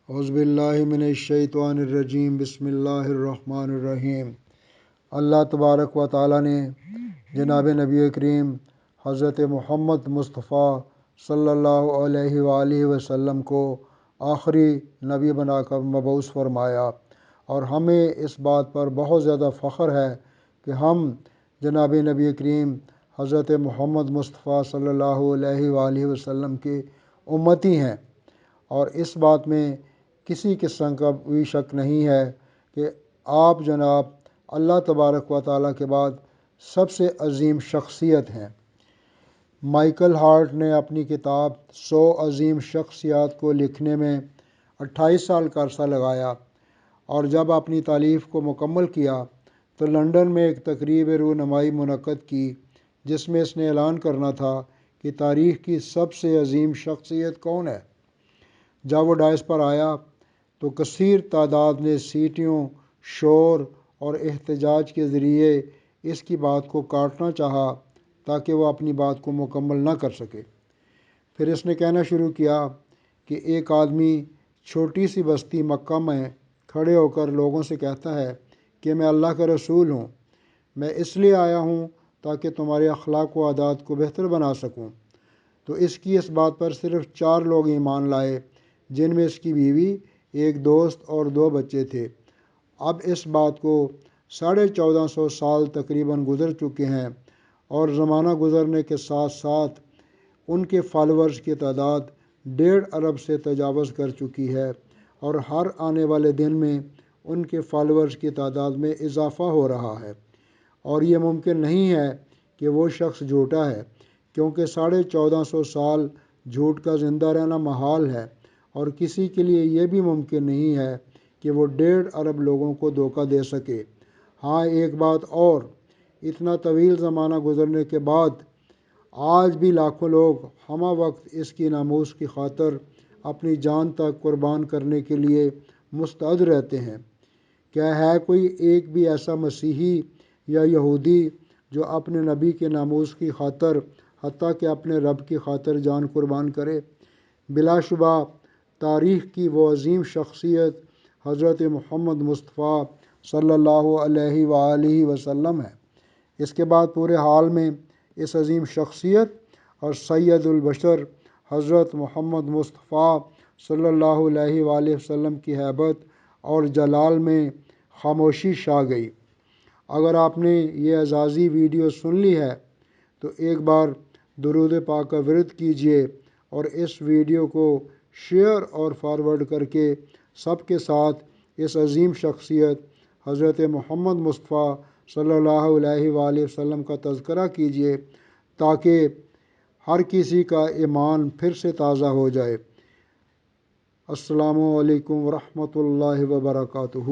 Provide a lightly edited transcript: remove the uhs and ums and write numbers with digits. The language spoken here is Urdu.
اعوذ باللہ من الشیطان الرجیم بسم اللہ الرحمن الرحیم۔ اللہ تبارک و تعالیٰ نے جناب نبی کریم حضرت محمد مصطفیٰ صلی اللہ علیہ وآلہ وسلم کو آخری نبی بنا کر مبعوث فرمایا، اور ہمیں اس بات پر بہت زیادہ فخر ہے کہ ہم جناب نبی کریم حضرت محمد مصطفیٰ صلی اللہ علیہ وآلہ وسلم کے امتی ہیں، اور اس بات میں کسی قسم کا بھی شک نہیں ہے کہ آپ جناب اللہ تبارک و تعالیٰ کے بعد سب سے عظیم شخصیت ہیں۔ مائیکل ہارٹ نے اپنی کتاب 100 عظیم شخصیات کو لکھنے میں 28 سال کا عرصہ لگایا، اور جب اپنی تالیف کو مکمل کیا تو لندن میں ایک تقریب رونمائی منعقد کی، جس میں اس نے اعلان کرنا تھا کہ تاریخ کی سب سے عظیم شخصیت کون ہے۔ جب وہ ڈائس پر آیا تو کثیر تعداد نے سیٹیوں، شور اور احتجاج کے ذریعے اس کی بات کو کاٹنا چاہا تاکہ وہ اپنی بات کو مکمل نہ کر سکے۔ پھر اس نے کہنا شروع کیا کہ ایک آدمی چھوٹی سی بستی مکہ میں کھڑے ہو کر لوگوں سے کہتا ہے کہ میں اللہ کا رسول ہوں، میں اس لیے آیا ہوں تاکہ تمہارے اخلاق و عادات کو بہتر بنا سکوں۔ تو اس کی اس بات پر صرف 4 لوگ ایمان لائے، جن میں اس کی بیوی، ایک دوست اور 2 بچے تھے۔ اب اس بات کو 1450 سال تقریباً گزر چکے ہیں، اور زمانہ گزرنے کے ساتھ ساتھ ان کے فالورز کی تعداد 1.5 ارب سے تجاوز کر چکی ہے، اور ہر آنے والے دن میں ان کے فالورز کی تعداد میں اضافہ ہو رہا ہے۔ اور یہ ممکن نہیں ہے کہ وہ شخص جھوٹا ہے، کیونکہ 1450 سال جھوٹ کا زندہ رہنا محال ہے، اور کسی کے لیے یہ بھی ممکن نہیں ہے کہ وہ 1.5 ارب لوگوں کو دھوکہ دے سکے۔ ہاں، ایک بات اور، اتنا طویل زمانہ گزرنے کے بعد آج بھی لاکھوں لوگ ہمہ وقت اس کی ناموس کی خاطر اپنی جان تک قربان کرنے کے لیے مستعد رہتے ہیں۔ کیا ہے کوئی ایک بھی ایسا مسیحی یا یہودی جو اپنے نبی کے ناموس کی خاطر حتیٰ کہ اپنے رب کی خاطر جان قربان کرے؟ بلا شبہ تاریخ کی وہ عظیم شخصیت حضرت محمد مصطفیٰ صلی اللہ علیہ وآلہ وسلم ہے۔ اس کے بعد پورے حال میں اس عظیم شخصیت اور سید البشر حضرت محمد مصطفیٰ صلی اللہ علیہ وآلہ وسلم کی ہیبت اور جلال میں خاموشی چھا گئی۔ اگر آپ نے یہ اعزازی ویڈیو سن لی ہے تو ایک بار درود پاک کا ورد کیجئے، اور اس ویڈیو کو شیئر اور فارورڈ کر کے سب کے ساتھ اس عظیم شخصیت حضرت محمد مصطفیٰ صلی اللہ علیہ وآلہ وسلم کا تذکرہ کیجئے، تاکہ ہر کسی کا ایمان پھر سے تازہ ہو جائے۔ السلام علیکم ورحمۃ اللہ وبرکاتہ۔